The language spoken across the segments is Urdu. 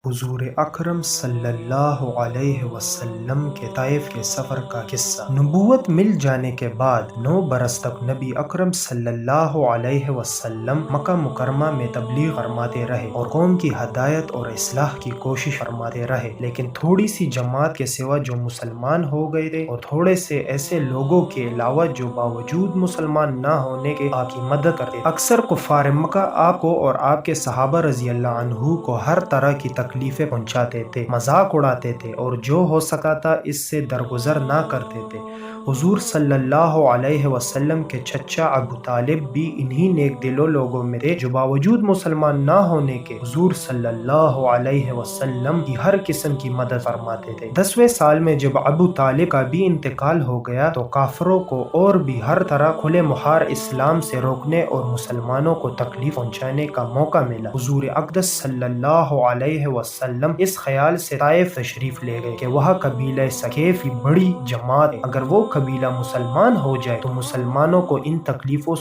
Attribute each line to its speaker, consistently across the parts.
Speaker 1: حضور اکرم صلی اللہ علیہ وسلم کے طائف کے سفر کا قصہ۔ نبوت مل جانے کے بعد 9 برس تک نبی اکرم صلی اللہ علیہ وسلم مکہ مکرمہ میں تبلیغ فرماتے رہے اور قوم کی ہدایت اور اصلاح کی کوشش فرماتے رہے، لیکن تھوڑی سی جماعت کے سوا جو مسلمان ہو گئے تھے اور تھوڑے سے ایسے لوگوں کے علاوہ جو باوجود مسلمان نہ ہونے کے آپ کی مدد کرتے، اکثر کفار مکہ آپ کو اور آپ کے صحابہ رضی اللہ عنہ کو ہر طرح کی تکلیفیں پہنچاتے تھے، مذاق اڑاتے تھے اور جو ہو سکا تھا اس سے درگزر نہ کرتے تھے۔ حضور صلی اللہ علیہ وسلم کے چچا ابو طالب بھی انہی نیک دلوں لوگوں میں تھے جو باوجود مسلمان نہ ہونے کے حضور صلی اللہ علیہ وسلم کی ہر قسم کی مدد فرماتے تھے۔ 10ویں سال میں جب ابو طالب کا بھی انتقال ہو گیا تو کافروں کو اور بھی ہر طرح کھلے مہار اسلام سے روکنے اور مسلمانوں کو تکلیف پہنچانے کا موقع ملا۔ حضور اقدس صلی اللہ علیہ وسلم اس خیال سے طائف تشریف لے گئے کہ وہاں قبیلہ ثقیف کی بڑی جماعت ہے، اگر وہ قبیلہ مسلمان ہو جائے تو مسلمانوں کو ان تکلیفوں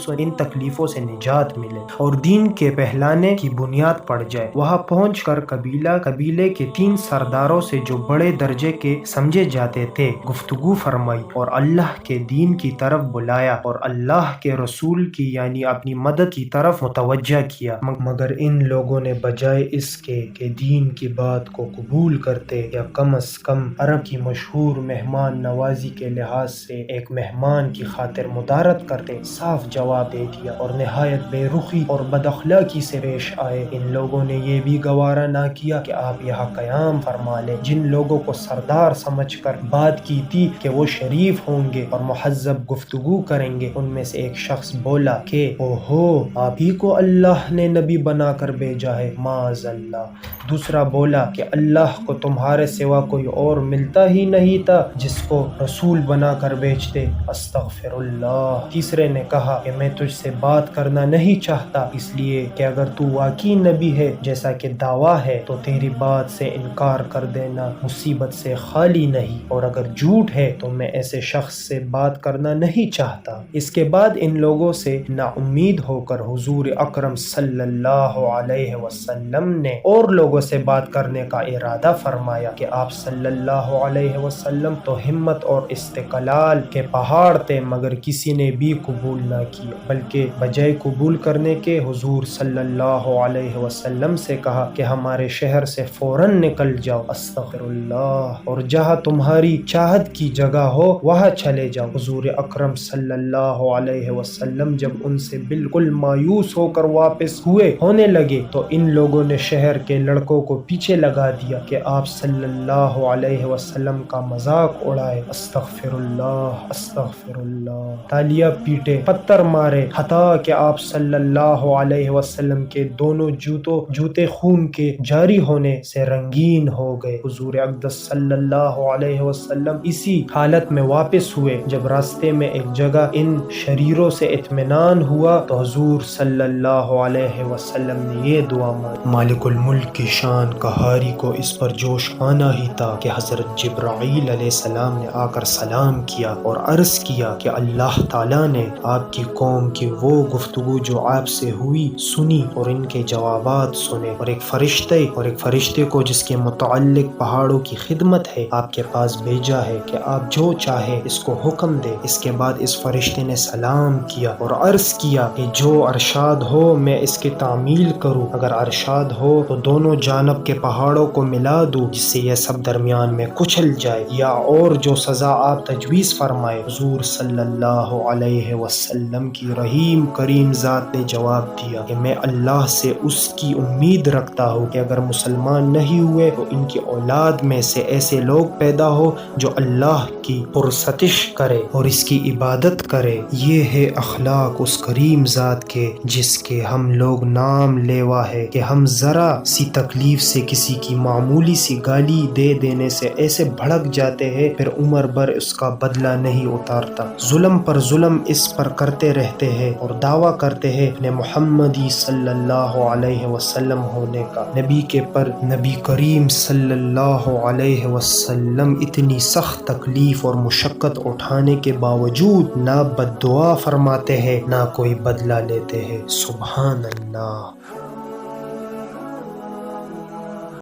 Speaker 1: سے نجات ملے اور دین کے پھیلانے کی بنیاد پڑ جائے۔ وہاں پہنچ کر قبیلے کے 3 سرداروں سے جو بڑے درجے کے سمجھے جاتے تھے گفتگو فرمائی اور اللہ کے دین کی طرف بلایا اور اللہ کے رسول کی یعنی اپنی مدد کی طرف متوجہ کیا، مگر ان لوگوں نے بجائے اس کے کہ دین کی بات کو قبول کرتے یا کم از کم عرب کی مشہور مہمان نوازی کے لحاظ سے ایک مہمان کی خاطر مدارت کرتے، صاف جواب دے دیا اور نہایت بے رخی اور بد اخلاقی سے پیش آئے۔ ان لوگوں نے یہ بھی گوارا نہ کیا کہ آپ یہاں قیام فرما لیں۔ جن لوگوں کو سردار سمجھ کر بات کی تھی کہ وہ شریف ہوں گے اور مہذب گفتگو کریں گے، ان میں سے ایک شخص بولا کہ اوہو، آپ ہی کو اللہ نے نبی بنا کر بھیجا ہے، معاذ اللہ۔ دوسرا بولا کہ اللہ کو تمہارے سوا کوئی اور ملتا ہی نہیں تھا جس کو رسول بنا کر بھیجتے، استغفر اللہ۔ تیسرے نے کہا کہ میں تجھ سے بات کرنا نہیں چاہتا اس لیے کہ اگر تو واقعی نبی ہے جیسا کہ دعویٰ ہے تو تیری بات سے انکار کر دینا مصیبت سے خالی نہیں، اور اگر جھوٹ ہے تو میں ایسے شخص سے بات کرنا نہیں چاہتا۔ اس کے بعد ان لوگوں سے نا امید ہو کر حضور اکرم صلی اللہ علیہ وسلم نے اور لوگوں سے بات کرنے کا ارادہ فرمایا کہ آپ صلی اللہ علیہ وسلم تو ہمت اور استقلال کے پہاڑ تھے، مگر کسی نے بھی قبول نہ کیا، بلکہ بجائے قبول کرنے کے حضور صلی اللہ علیہ وسلم سے کہا کہ ہمارے شہر سے فوراً نکل جاؤ، استغفر اللہ، اور جہاں تمہاری چاہت کی جگہ ہو وہاں چلے جاؤ۔ حضور اکرم صلی اللہ علیہ وسلم جب ان سے بالکل مایوس ہو کر واپس ہونے لگے تو ان لوگوں نے شہر کے لڑکوں کو پیچھے لگا دیا کہ آپ صلی اللہ علیہ وسلم کا مذاق اڑائے، استغفر اللہ، استغفر اللہ، تالیاں پیٹے، پتھر مارے، حتیٰ کہ آپ صلی اللہ علیہ وسلم کے دونوں جوتے خون کے جاری ہونے سے رنگین ہو گئے۔ حضور اقدس صلی اللہ علیہ وسلم اسی حالت میں واپس ہوئے۔ جب راستے میں ایک جگہ ان شریروں سے اطمینان ہوا تو حضور صلی اللہ علیہ وسلم نے یہ دعا مانگی، مالک الملک کی شان قہاری کو اس پر جوش آنا ہی تھا کہ حضرت جبرائیل علیہ السلام نے آ کر سلام کیا اور عرض کیا کہ اللہ تعالیٰ نے آپ کی قوم کی وہ گفتگو جو آپ سے ہوئی سنی اور ان کے جوابات سنے، اور ایک فرشتے کو جس کے متعلق پہاڑوں کی خدمت ہے آپ کے پاس بھیجا ہے کہ آپ جو چاہے اس کو حکم دے۔ اس کے بعد اس فرشتے نے سلام کیا اور عرض کیا کہ جو ارشاد ہو میں اس کی تعمیل کروں، اگر ارشاد ہو تو دونوں جانب کے پہاڑوں کو ملا دوں جس سے یہ سب درمیان میں کچل جائے، یا اور جو سزا آپ تجویز فرمائے۔ حضور صلی اللہ علیہ وسلم کی رحیم کریم ذات نے جواب دیا کہ میں اللہ سے اس کی امید رکھتا ہوں کہ اگر مسلمان نہیں ہوئے تو ان کی اولاد میں سے ایسے لوگ پیدا ہو جو اللہ کی پرستش کرے اور اس کی عبادت کرے۔ یہ ہے اخلاق اس کریم ذات کے جس کے ہم لوگ نام لیوا ہے کہ ہم ذرا سی تکلیف سے کسی کی معمولی سی گالی دے دینے سے ایسے بھڑک جاتے ہیں پھر عمر بھر اس کا بدلہ نہیں اتارتا، ظلم پر ظلم اس پر کرتے رہتے ہیں اور دعویٰ کرتے ہیں اپنے محمدی صلی اللہ علیہ وسلم ہونے کا۔ نبی کریم صلی اللہ علیہ وسلم اتنی سخت تکلیف اور مشقت اٹھانے کے باوجود نہ بد دعا فرماتے ہیں نہ کوئی بدلہ لیتے ہیں، سبحان اللہ۔